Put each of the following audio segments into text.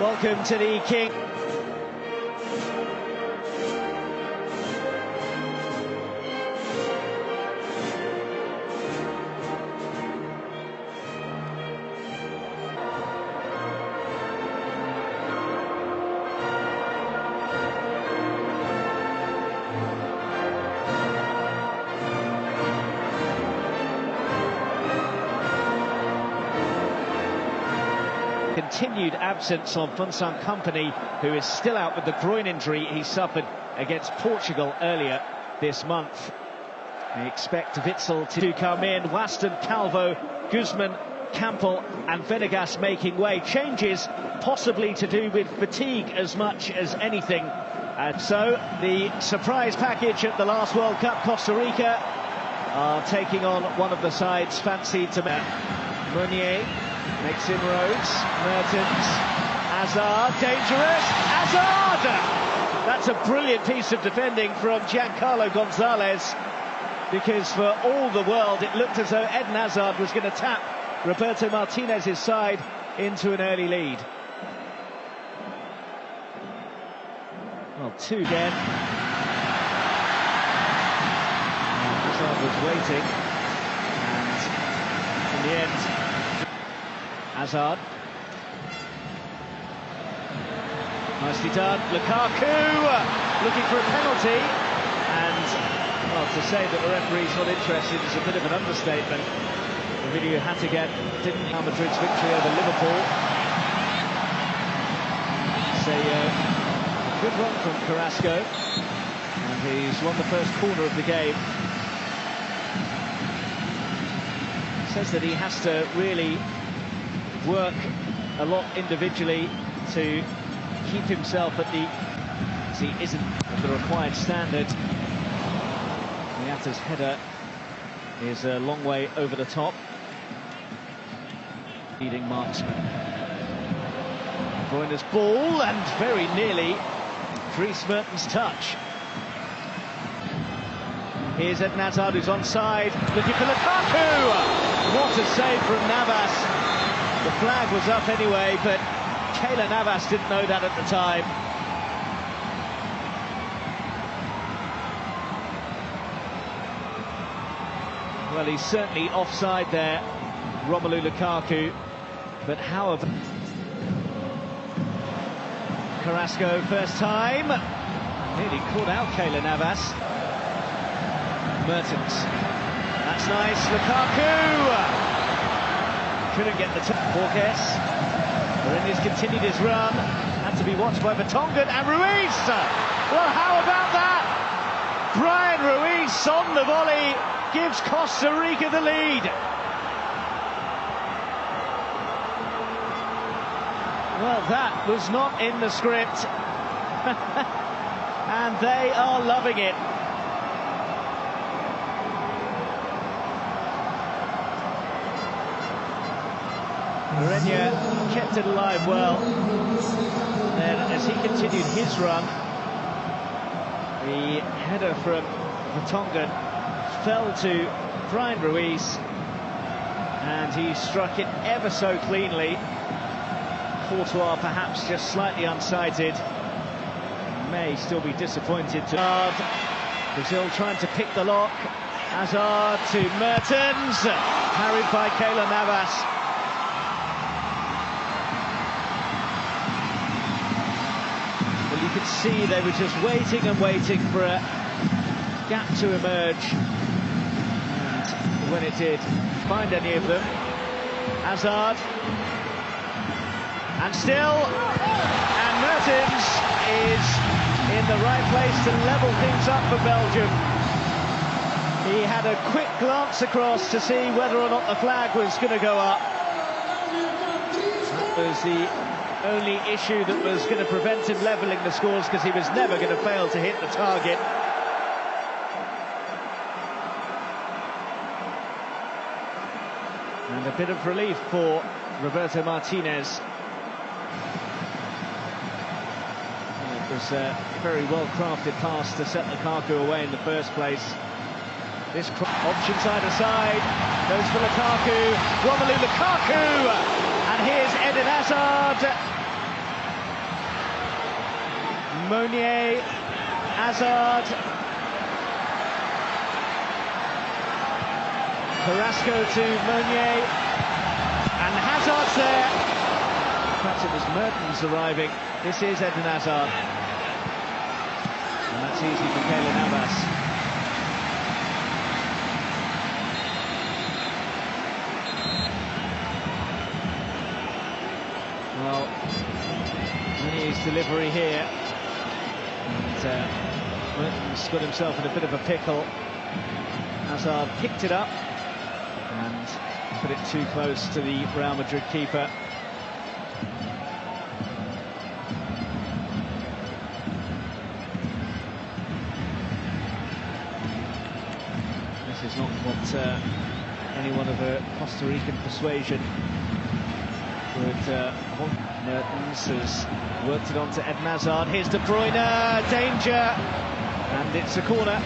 Welcome to the King. Continued absence of Vincent Kompany, who is still out with the groin injury he suffered against Portugal earlier this month. We expect Witsel to come in. Waston, Calvo, Guzman, Campbell and Venegas making way. Changes possibly to do with fatigue as much as anything. And so the surprise package at the last World Cup, Costa Rica, are taking on one of the sides fancied to Meunier. Makes inroads, Mertens, Hazard, dangerous, Hazard! That's a brilliant piece of defending from Giancarlo Gonzalez, because for all the world it looked as though Eden Hazard was going to tap Roberto Martinez's side into an early lead. Well, two again. Hazard was waiting, and in the end, Hazard. Nicely done. Lukaku looking for a penalty. And, well, to say that the referee's not interested is a bit of an understatement. The video had to get Real Madrid's victory over Liverpool. It's a good run from Carrasco. And he's won the first corner of the game. Says that he has to really work a lot individually to keep himself at the... He isn't at the required standard. Miata's header is a long way over the top. Leading marksman. Bruyne's ball, and very nearly Dries Mertens' touch. Here's Eden Hazard, who's onside, looking for Lukaku! What a save from Navas. The flag was up anyway, but Keylor Navas didn't know that at the time. Well, he's certainly offside there, Romelu Lukaku. But how have... Carrasco, first time. Nearly caught out Keylor Navas. Mertens. That's nice, Lukaku! Couldn't get the top. Borges. Mourinho's continued his run. Had to be watched by Vertonghen and Ruiz. Well, how about that? Brian Ruiz on the volley gives Costa Rica the lead. Well, that was not in the script. And they are loving it. Mourinho kept it alive well. Then, as he continued his run, the header from Vertonghen fell to Brian Ruiz, and he struck it ever so cleanly. Courtois perhaps just slightly unsighted. May still be disappointed. Brazil trying to pick the lock. Hazard to Mertens, carried by Keylor Navas. You could see they were just waiting and waiting for a gap to emerge, and when it did find any of them, Hazard, and still, and Mertens is in the right place to level things up for Belgium. He had a quick glance across to see whether or not the flag was going to go up. That was the only issue that was going to prevent him levelling the scores, because he was never going to fail to hit the target. And a bit of relief for Roberto Martinez. It was a very well-crafted pass to set Lukaku away in the first place. This options either side, goes for Lukaku, Romelu Lukaku, and here's Eden Hazard. Meunier, Hazard, Carrasco to Meunier, and Hazard's there. Perhaps it was Mertens arriving. This is Eden Hazard, and that's easy for Keylor Navas. Well, Meunier's delivery here, and Mertens got himself in a bit of a pickle. Hazard picked it up and put it too close to the Real Madrid keeper. This is not what anyone of a Costa Rican persuasion would want. Mertens has worked it on to Eden Hazard. Here's De Bruyne, danger, and it's a corner.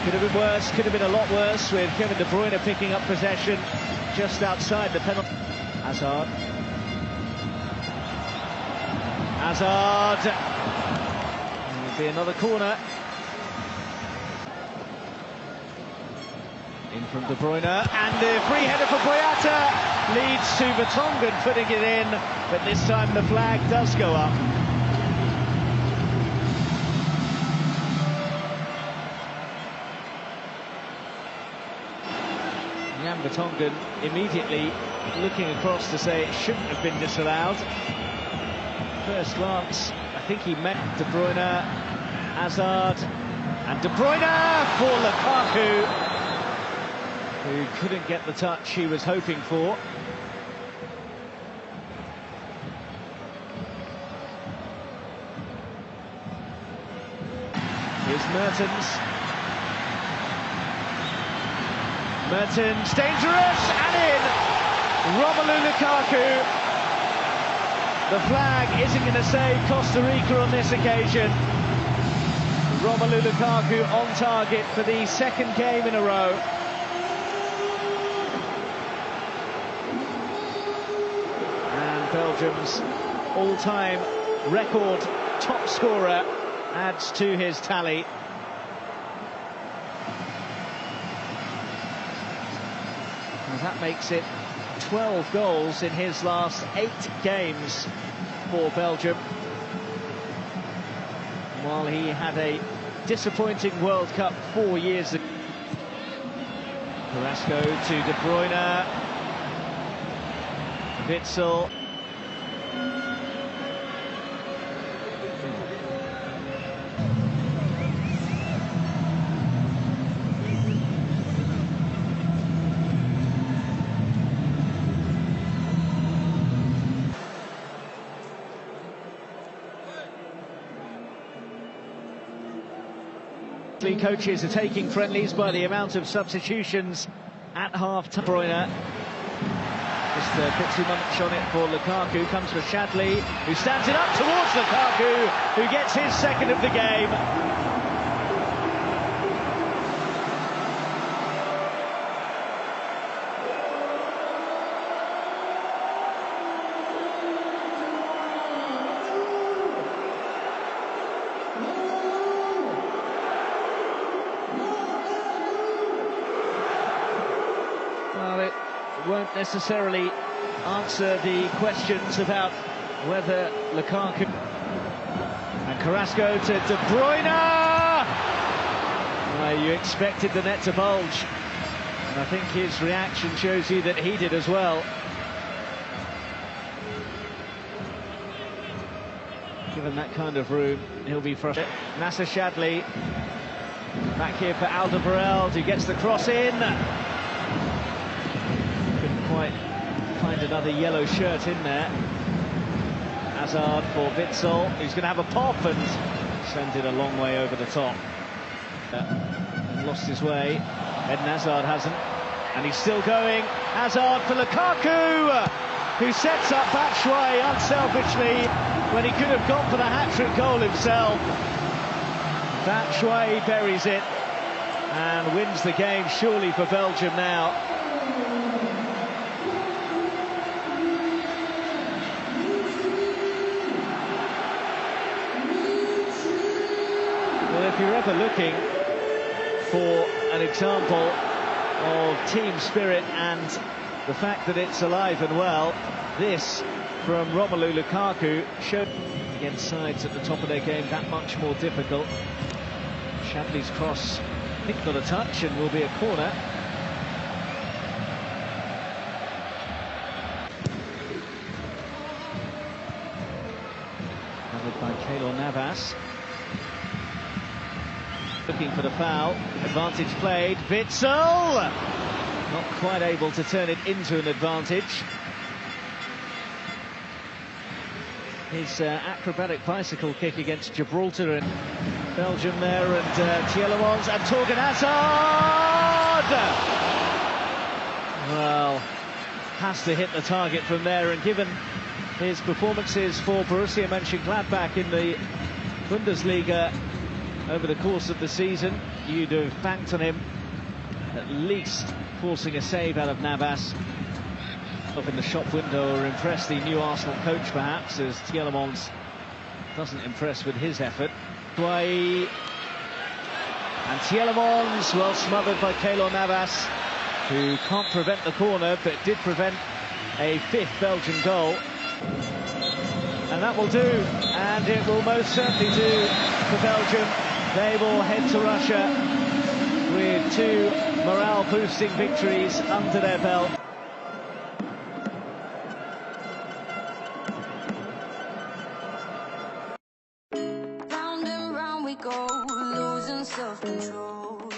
Could have been worse, could have been a lot worse, with Kevin De Bruyne picking up possession just outside the penalty. Hazard. It'll be another corner. In from De Bruyne, and the free header for Boyata leads to Vertonghen putting it in, but this time the flag does go up. Jan Vertonghen immediately looking across to say it shouldn't have been disallowed. First glance, I think he met De Bruyne, Hazard, and De Bruyne for Lukaku, who couldn't get the touch he was hoping for. Here's Mertens. Mertens, dangerous, and in! Romelu Lukaku. The flag isn't going to save Costa Rica on this occasion. Romelu Lukaku on target for the second game in a row. And Belgium's all-time record top scorer adds to his tally. And that makes it 12 goals in his last 8 games for Belgium. While he had a disappointing World Cup 4 years ago. Carrasco to De Bruyne. Witsel. Coaches are taking friendlies by the amount of substitutions at half-time. Bruyne just puts too much on it for Lukaku. Comes for Shadley, who stands it up towards Lukaku, who gets his second of the game. Well, it won't necessarily answer the questions about whether Lukaku... And Carrasco to De Bruyne! You expected the net to bulge. And I think his reaction shows you that he did as well. Given that kind of room, he'll be frustrated. Nasser Shadley back here for Alderweireld, who gets the cross in. Couldn't quite find another yellow shirt in there. Hazard for Witsel, who's going to have a pop and send it a long way over the top. And lost his way. Eden Hazard hasn't, and he's still going. Hazard for Lukaku, who sets up Batshuayi unselfishly when he could have gone for the hat-trick goal himself. Batshuayi buries it and wins the game, surely, for Belgium now. if you're ever looking for an example of team spirit and the fact that it's alive and well, this from Romelu Lukaku showed against sides at the top of their game that much more difficult. Shapley's cross, I think, got a touch and will be a corner. Covered by Keylor Navas. Looking for the foul. Advantage played. Witsel! Not quite able to turn it into an advantage. His acrobatic bicycle kick against Gibraltar and Belgium there, and Tielemans and Torgan Hazard! Well, has to hit the target from there, and given his performances for Borussia Mönchengladbach in the Bundesliga over the course of the season, you'd have banked on him at least forcing a save out of Navas. Up in the shop window, or impress the new Arsenal coach perhaps, as Tielemans doesn't impress with his effort. And Tielemans, well smothered by Keylor Navas, who can't prevent the corner but did prevent a fifth Belgian goal. And that will do, and it will most certainly do for Belgium. They will head to Russia with 2 morale-boosting victories under their belt. Round and round we go, losing self-control.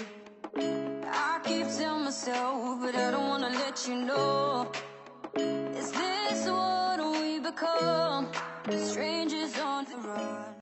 I keep telling myself, but I don't wanna let you know. Is this what we become? Strangers on the run.